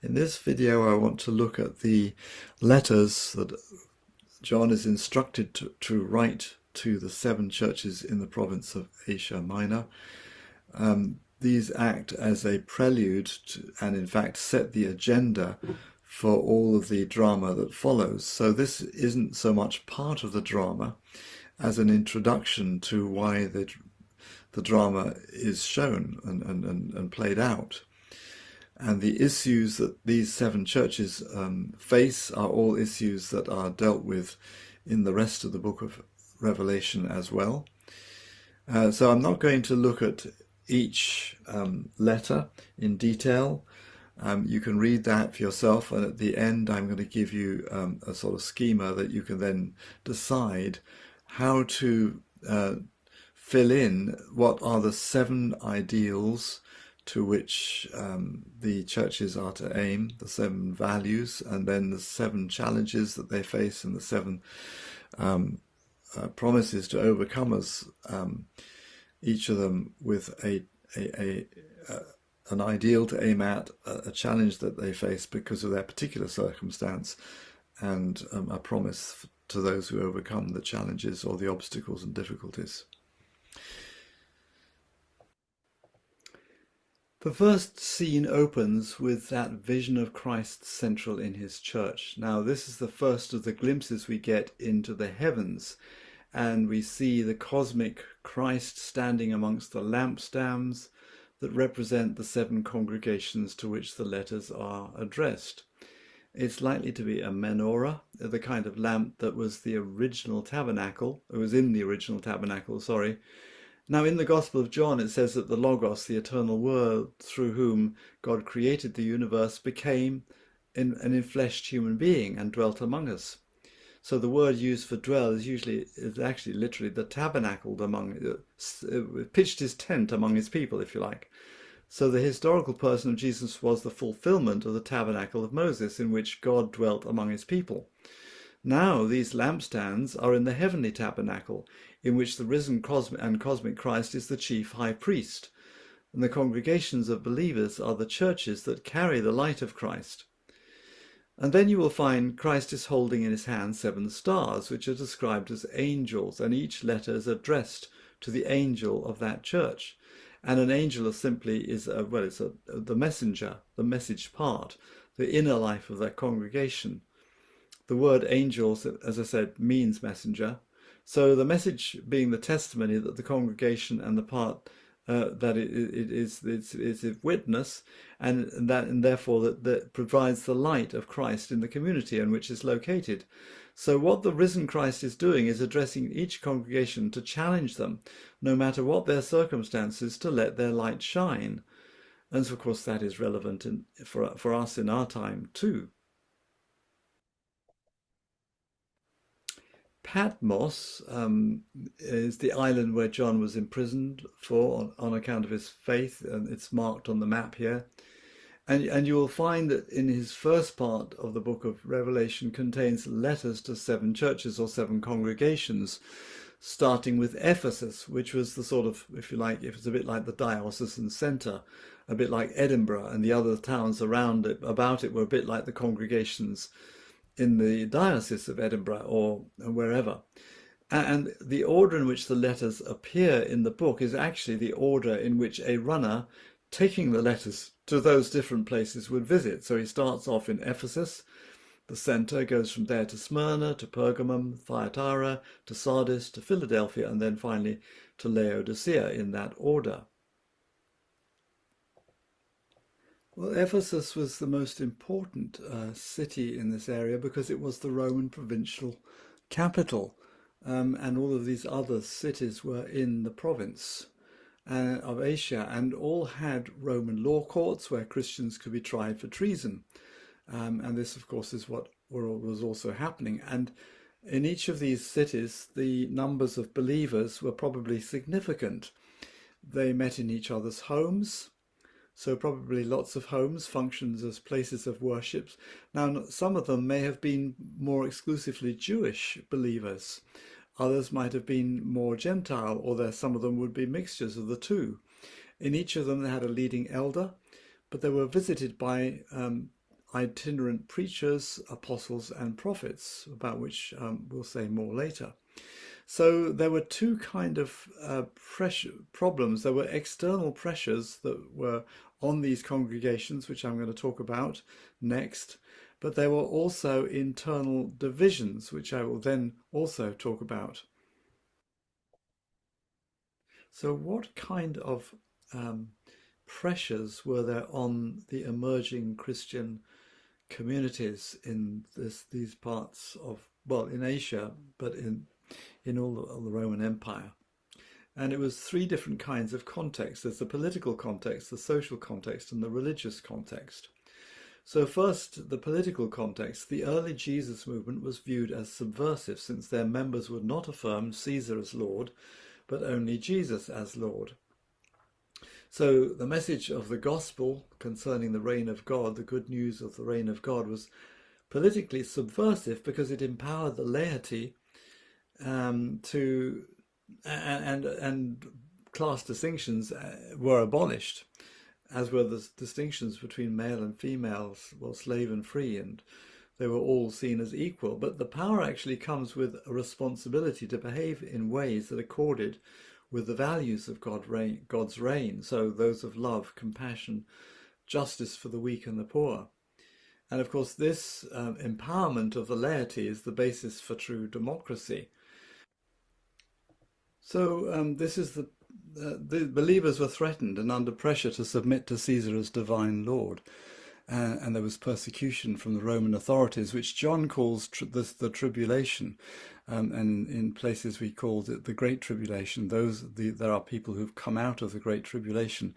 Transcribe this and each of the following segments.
In this video, I want to look at the letters that John is instructed to write to the 7 churches in the province of Asia Minor. These act as a prelude to, and in fact set the agenda for all of the drama that follows. So this isn't so much part of the drama as an introduction to why the drama is shown and played out. And the issues that these 7 churches face are all issues that are dealt with in the rest of the book of Revelation as well. So I'm not going to look at each letter in detail. You can read that for yourself, and at the end I'm going to give you a sort of schema that you can then decide how to fill in what are the 7 ideals to which the churches are to aim, the 7 values, and then the 7 challenges that they face, and the 7 promises to overcomers, each of them with an ideal to aim at, a challenge that they face because of their particular circumstance, and a promise to those who overcome the challenges or the obstacles and difficulties. The first scene opens with that vision of Christ central in his church. Now, this is the first of the glimpses we get into the heavens, and we see the cosmic Christ standing amongst the lampstands that represent the 7 congregations to which the letters are addressed. It's likely to be a menorah, the kind of lamp that was the original tabernacle. It was in the original tabernacle, sorry. Now, in the Gospel of John, it says that the Logos, the eternal Word, through whom God created the universe, became an enfleshed human being and dwelt among us. So the word used for dwell is actually literally the tabernacled among, pitched his tent among his people, if you like. So the historical person of Jesus was the fulfillment of the tabernacle of Moses, in which God dwelt among his people. Now these lampstands are in the heavenly tabernacle, in which the risen cosmic Christ is the chief high priest, and the congregations of believers are the churches that carry the light of Christ. And then you will find Christ is holding in his hand 7 stars, which are described as angels, and each letter is addressed to the angel of that church. And an angel is the messenger, the message part, the inner life of that congregation. The word angels, as I said, means messenger. So the message being the testimony that the congregation and the part that it is a witness, and therefore that provides the light of Christ in the community in which it's located. So what the risen Christ is doing is addressing each congregation to challenge them, no matter what their circumstances, to let their light shine. And so, of course, that is relevant for us in our time too. Patmos is the island where John was imprisoned on account of his faith, and it's marked on the map here. And you will find that in his first part of the book of Revelation contains letters to 7 churches or 7 congregations, starting with Ephesus, which was the sort of, if you like, if it's a bit like the diocesan centre, a bit like Edinburgh, and the other towns about it were a bit like the congregations in the diocese of Edinburgh or wherever. And the order in which the letters appear in the book is actually the order in which a runner taking the letters to those different places would visit. So he starts off in Ephesus, the centre, goes from there to Smyrna, to Pergamum, Thyatira, to Sardis, to Philadelphia, and then finally to Laodicea in that order. Well, Ephesus was the most important city in this area because it was the Roman provincial capital, and all of these other cities were in the province of Asia, and all had Roman law courts where Christians could be tried for treason. And this, of course, is what was also happening. And in each of these cities, the numbers of believers were probably significant. They met in each other's homes. So probably lots of homes functions as places of worship. Now, some of them may have been more exclusively Jewish believers. Others might have been more Gentile, or some of them would be mixtures of the two. In each of them, they had a leading elder, but they were visited by itinerant preachers, apostles, and prophets, about which we'll say more later. So there were two kind of pressure problems. There were external pressures that were on these congregations, which I'm going to talk about next, but there were also internal divisions, which I will then also talk about. So what kind of pressures were there on the emerging Christian communities in these parts of, well, in Asia, but in all the Roman Empire? And it was three different kinds of contexts. There's the political context, the social context, and the religious context. So first, the political context. The early Jesus movement was viewed as subversive, since their members would not affirm Caesar as Lord, but only Jesus as Lord. So the message of the gospel concerning the reign of God, the good news of the reign of God, was politically subversive because it empowered the laity to and class distinctions were abolished, as were the distinctions between male and female, well, slave and free, and they were all seen as equal. But the power actually comes with a responsibility to behave in ways that accorded with the values of God's reign, so those of love, compassion, justice for the weak and the poor. And of course, this empowerment of the laity is the basis for true democracy. So this is the believers were threatened and under pressure to submit to Caesar as divine Lord. And there was persecution from the Roman authorities, which John calls the tribulation. And in places we called it the Great Tribulation. There are people who've come out of the Great Tribulation.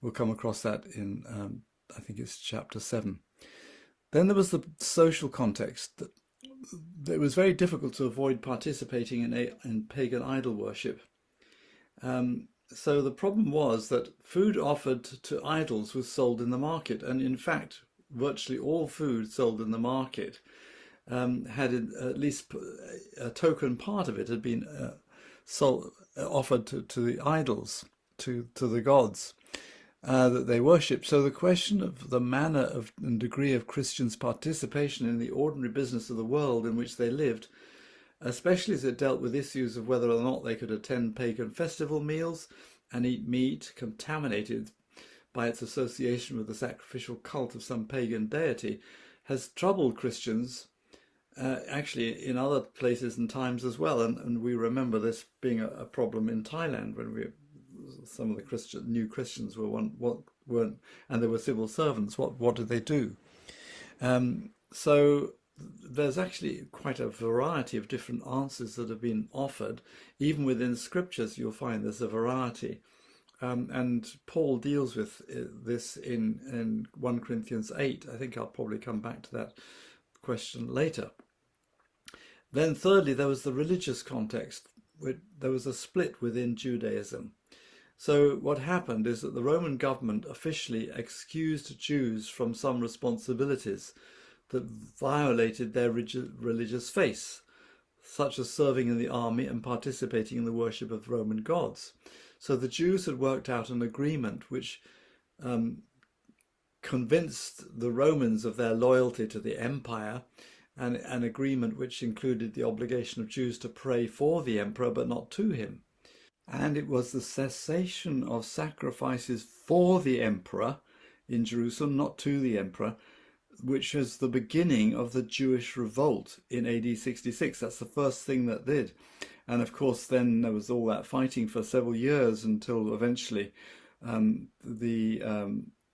We'll come across that in, I think it's chapter 7. Then there was the social context. It was very difficult to avoid participating in pagan idol worship. So the problem was that food offered to idols was sold in the market, and in fact, virtually all food sold in the market had at least a token part of it had been offered to the idols, to the gods that they worshipped. So the question of the manner and degree of Christians' participation in the ordinary business of the world in which they lived, especially as it dealt with issues of whether or not they could attend pagan festival meals and eat meat contaminated by its association with the sacrificial cult of some pagan deity, has troubled Christians actually in other places and times as well. And we remember this being a problem in Thailand when some of the new Christians weren't, and they were civil servants. What did they do? So there's actually quite a variety of different answers that have been offered. Even within scriptures, you'll find there's a variety. And Paul deals with this in 1 Corinthians 8. I think I'll probably come back to that question later. Then thirdly, there was the religious context. There was a split within Judaism. So what happened is that the Roman government officially excused Jews from some responsibilities that violated their religious faith, such as serving in the army and participating in the worship of Roman gods. So the Jews had worked out an agreement which convinced the Romans of their loyalty to the empire, and an agreement which included the obligation of Jews to pray for the emperor but not to him. And it was the cessation of sacrifices for the emperor in Jerusalem, not to the emperor, which was the beginning of the Jewish revolt in AD 66. That's the first thing that did. And of course, then there was all that fighting for several years until eventually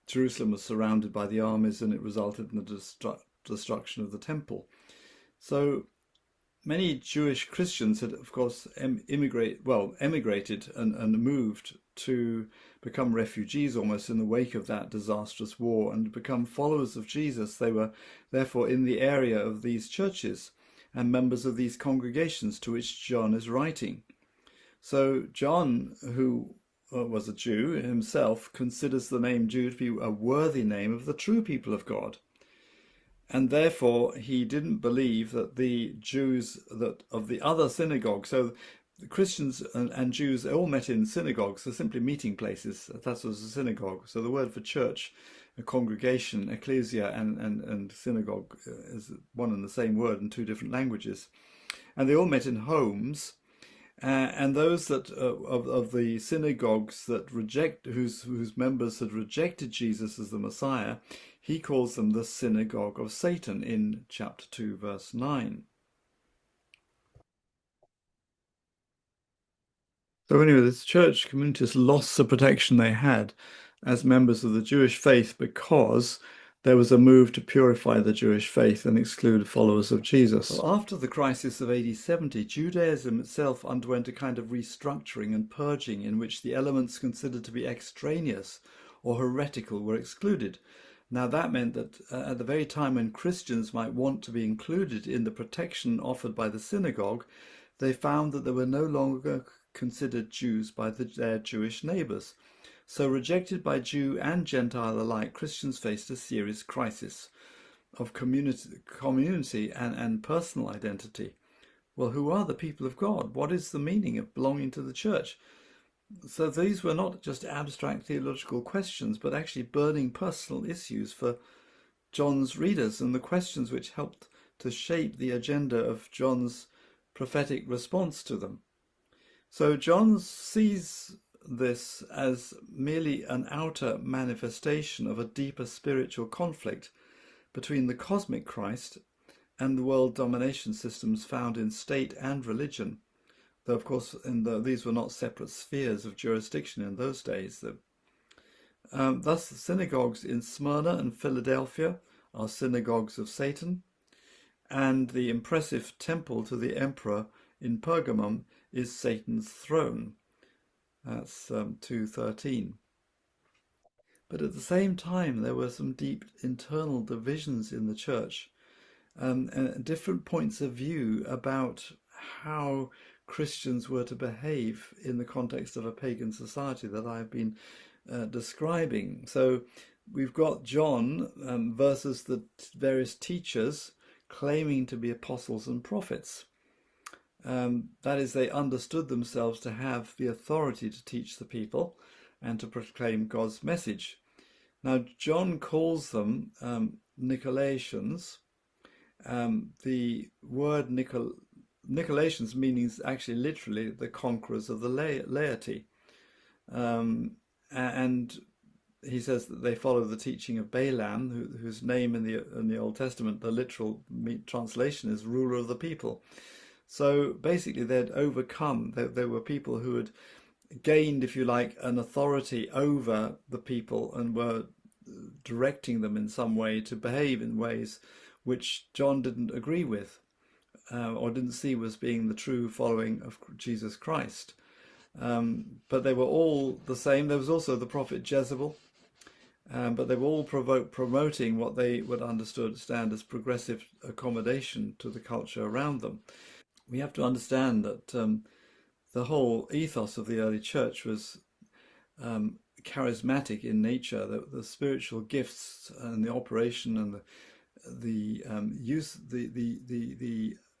Jerusalem was surrounded by the armies, and it resulted in the destruction of the temple. So many Jewish Christians had, of course, emigrated and moved to become refugees almost in the wake of that disastrous war and become followers of Jesus. They were therefore in the area of these churches and members of these congregations to which John is writing. So John, who was a Jew himself, considers the name Jew to be a worthy name of the true people of God. And therefore he didn't believe that the Jews of the other synagogues, so the Christians and Jews all met in synagogues, so simply meeting places. That was a synagogue. So the word for church a congregation, ecclesia, and synagogue is one and the same word in two different languages. And they all met in homes. And those that of the synagogues that reject, whose members had rejected Jesus as the Messiah, he calls them the synagogue of Satan in chapter 2, verse 9. So anyway, this church community has lost the protection they had as members of the Jewish faith because there was a move to purify the Jewish faith and exclude followers of Jesus. Well, after the crisis of AD 70, Judaism itself underwent a kind of restructuring and purging in which the elements considered to be extraneous or heretical were excluded. Now that meant that at the very time when Christians might want to be included in the protection offered by the synagogue, they found that they were no longer considered Jews by their Jewish neighbours. So rejected by Jew and Gentile alike, Christians faced a serious crisis of community and personal identity. Well, who are the people of God? What is the meaning of belonging to the church? So these were not just abstract theological questions, but actually burning personal issues for John's readers, and the questions which helped to shape the agenda of John's prophetic response to them. So John sees this as merely an outer manifestation of a deeper spiritual conflict between the cosmic Christ and the world domination systems found in state and religion, though of course these were not separate spheres of jurisdiction in those days. Thus the synagogues in Smyrna and Philadelphia are synagogues of Satan, and the impressive temple to the emperor in Pergamum is Satan's throne. That's 2:13. But at the same time, there were some deep internal divisions in the church, and different points of view about how Christians were to behave in the context of a pagan society that I've been describing. So we've got John versus the various teachers claiming to be apostles and prophets. That is, they understood themselves to have the authority to teach the people and to proclaim God's message. Now, John calls them Nicolaitans. The word Nicolaitans means actually literally the conquerors of the laity. And he says that they follow the teaching of Balaam, whose name in the Old Testament, the literal translation is ruler of the people. So basically they'd overcome, they were people who had gained, if you like, an authority over the people and were directing them in some way to behave in ways which John didn't agree with or didn't see was being the true following of Jesus Christ. But they were all the same. There was also the prophet Jezebel, but they were all promoting what they would understand as progressive accommodation to the culture around them. We have to understand that the whole ethos of the early church was charismatic in nature. The spiritual gifts and the operation and the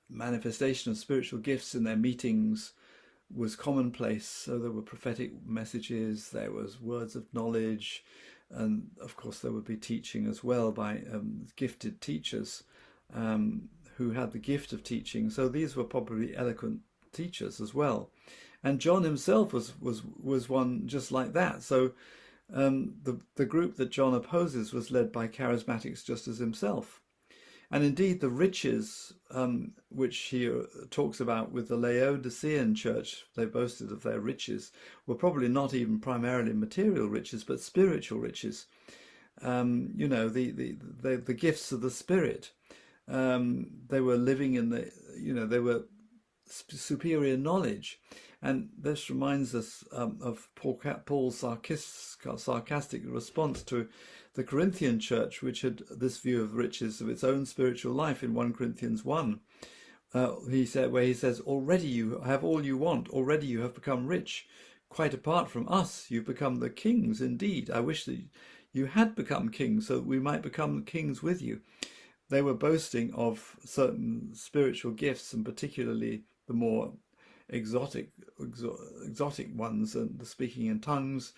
manifestation of spiritual gifts in their meetings was commonplace. So there were prophetic messages, there was words of knowledge, and of course there would be teaching as well by gifted teachers who had the gift of teaching. So these were probably eloquent teachers as well. And John himself was one just like that. So the group that John opposes was led by charismatics just as himself. And indeed the riches which he talks about with the Laodicean church, they boasted of their riches, were probably not even primarily material riches, but spiritual riches. The gifts of the Spirit. They were living in they were superior knowledge. And this reminds us of Paul's sarcastic response to the Corinthian church, which had this view of riches of its own spiritual life in 1 Corinthians 1. He says, already you have all you want, already you have become rich. Quite apart from us, you've become the kings indeed. I wish that you had become kings so that we might become kings with you. They were boasting of certain spiritual gifts, and particularly the more exotic ones, and the speaking in tongues,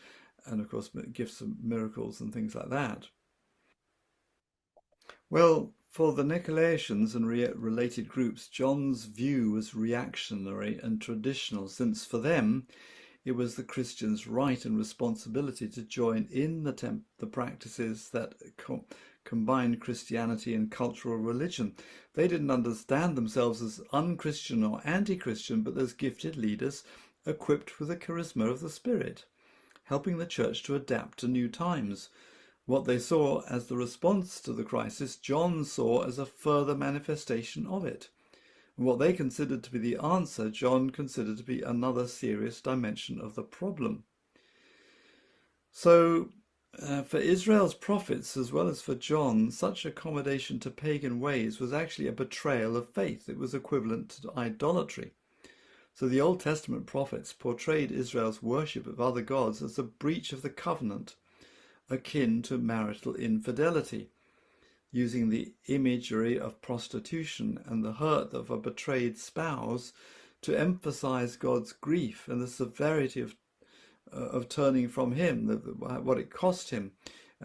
and of course gifts of miracles and things like that. Well, for the Nicolaitans and related groups, John's view was reactionary and traditional, since for them it was the Christian's right and responsibility to join in the practices that combined Christianity and cultural religion. They didn't understand themselves as unchristian or anti-Christian, but as gifted leaders equipped with the charisma of the Spirit, helping the church to adapt to new times. What they saw as the response to the crisis, John saw as a further manifestation of it. And what they considered to be the answer, John considered to be another serious dimension of the problem. So, for Israel's prophets, as well as for John, such accommodation to pagan ways was actually a betrayal of faith. It was equivalent to idolatry. So the Old Testament prophets portrayed Israel's worship of other gods as a breach of the covenant, akin to marital infidelity, using the imagery of prostitution and the hurt of a betrayed spouse to emphasize God's grief and the severity of turning from him, what it cost him.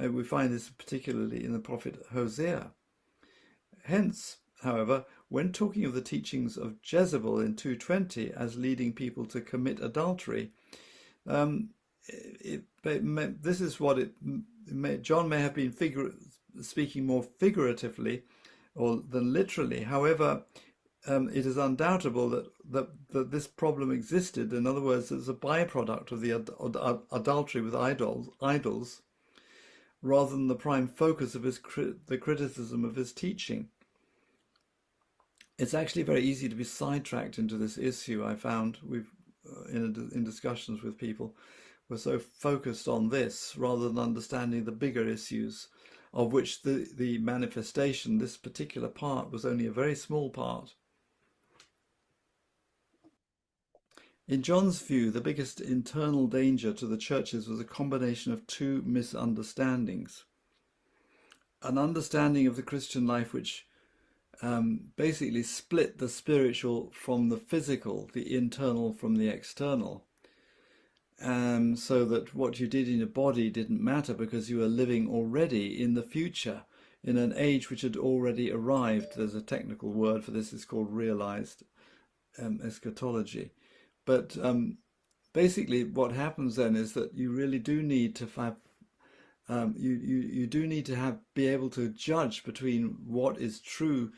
We find this particularly in the prophet Hosea. Hence, however, when talking of the teachings of Jezebel in 2:20 as leading people to commit adultery, this is what John may have been speaking more figuratively than literally. However, it is undoubtable that this problem existed. In other words, as a byproduct of the adultery with idols, rather than the prime focus of the criticism of his teaching. It's actually very easy to be sidetracked into this issue. I found in discussions with people, we're so focused on this rather than understanding the bigger issues, of which the manifestation, this particular part, was only a very small part. In John's view, the biggest internal danger to the churches was a combination of two misunderstandings. An understanding of the Christian life which basically split the spiritual from the physical, the internal from the external. So that what you did in your body didn't matter because you were living already in the future, in an age which had already arrived. There's a technical word for this, it's called realized eschatology. But basically what happens then is that you really do need to have, you do need to be able to judge between what is true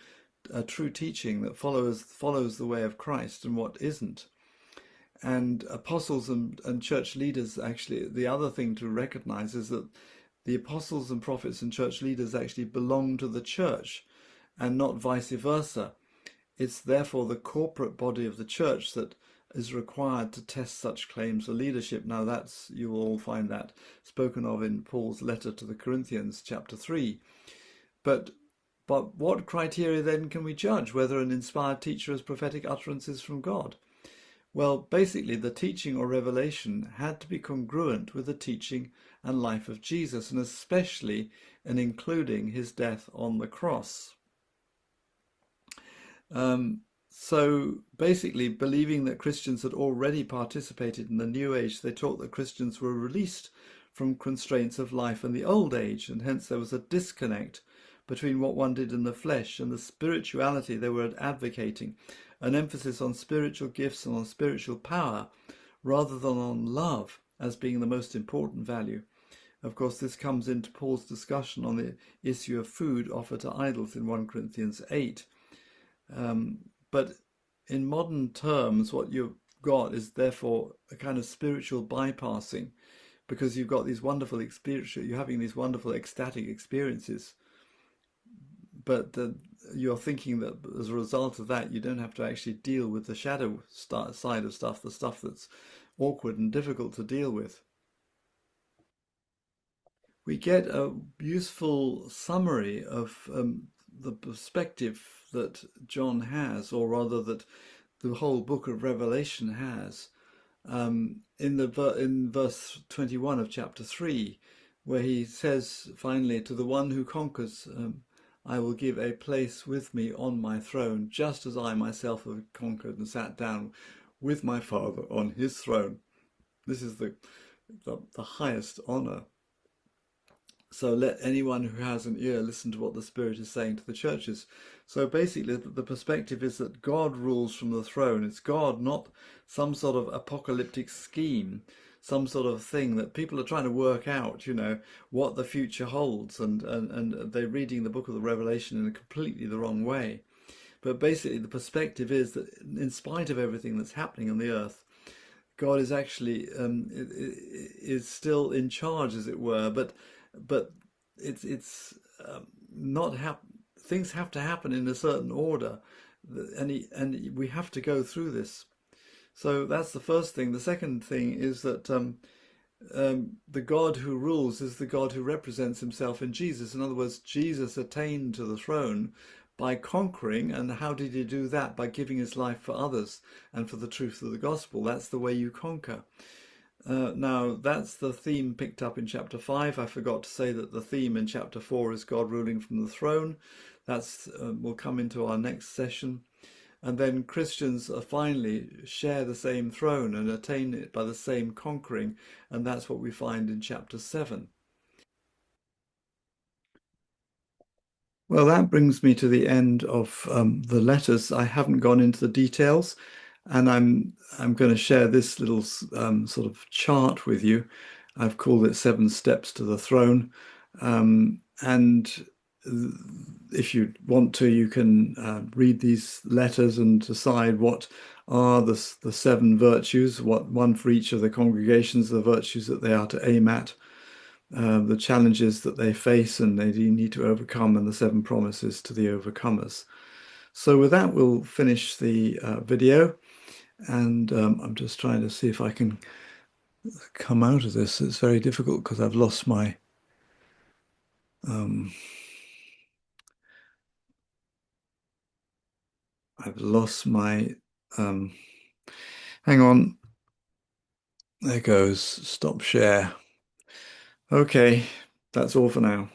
teaching that follows the way of Christ and what isn't. And apostles and church leaders, actually, the other thing to recognize is that the apostles and prophets and church leaders actually belong to the church and not vice versa. It's therefore the corporate body of the church that is required to test such claims of leadership. Now you will all find that spoken of in Paul's letter to the Corinthians, chapter 3. But what criteria then can we judge whether an inspired teacher has prophetic utterances from God? Well, basically the teaching or revelation had to be congruent with the teaching and life of Jesus, and especially and including his death on the cross. So basically, believing that Christians had already participated in the New Age, they taught that Christians were released from constraints of life in the Old Age, and hence there was a disconnect between what one did in the flesh and the spirituality they were advocating, an emphasis on spiritual gifts and on spiritual power, rather than on love as being the most important value. Of course, this comes into Paul's discussion on the issue of food offered to idols in 1 Corinthians 8. But in modern terms, what you've got is therefore a kind of spiritual bypassing, because you've got these wonderful you're having these wonderful ecstatic experiences, but you're thinking that as a result of that, you don't have to actually deal with the shadow side of stuff, the stuff that's awkward and difficult to deal with. We get a useful summary of the perspective that John has, or rather that the whole book of Revelation has, in verse 21 of chapter 3, where he says finally, to the one who conquers, I will give a place with me on my throne, just as I myself have conquered and sat down with my Father on his throne. This is the highest honor. So let anyone who has an ear listen to what the Spirit is saying to the churches. So basically, the perspective is that God rules from the throne. It's God, not some sort of apocalyptic scheme, some sort of thing that people are trying to work out, what the future holds. And they're reading the book of the Revelation in a completely the wrong way. But basically, the perspective is that in spite of everything that's happening on the earth, God is actually is still in charge, as it were. But it's not things have to happen in a certain order, and we have to go through this. So that's the first thing. The second thing is that the God who rules is the God who represents himself in Jesus. In other words, Jesus attained to the throne by conquering. And how did he do that? By giving his life for others and for the truth of the gospel. That's the way you conquer. Now, that's the theme picked up in chapter 5. I forgot to say that the theme in chapter 4 is God ruling from the throne. That's will come into our next session. And then Christians finally share the same throne and attain it by the same conquering. And that's what we find in chapter 7. Well, that brings me to the end of the letters. I haven't gone into the details, and I'm going to share this little sort of chart with you. I've called it Seven Steps to the Throne. And if you want to, you can read these letters and decide what are the seven virtues, one for each of the congregations, the virtues that they are to aim at, the challenges that they face and they need to overcome, and the seven promises to the overcomers. So with that, we'll finish the video, and I'm just trying to see if I can come out of this. It's very difficult because I've lost my um, I've lost my hang on, there goes stop share. Okay, that's all for now.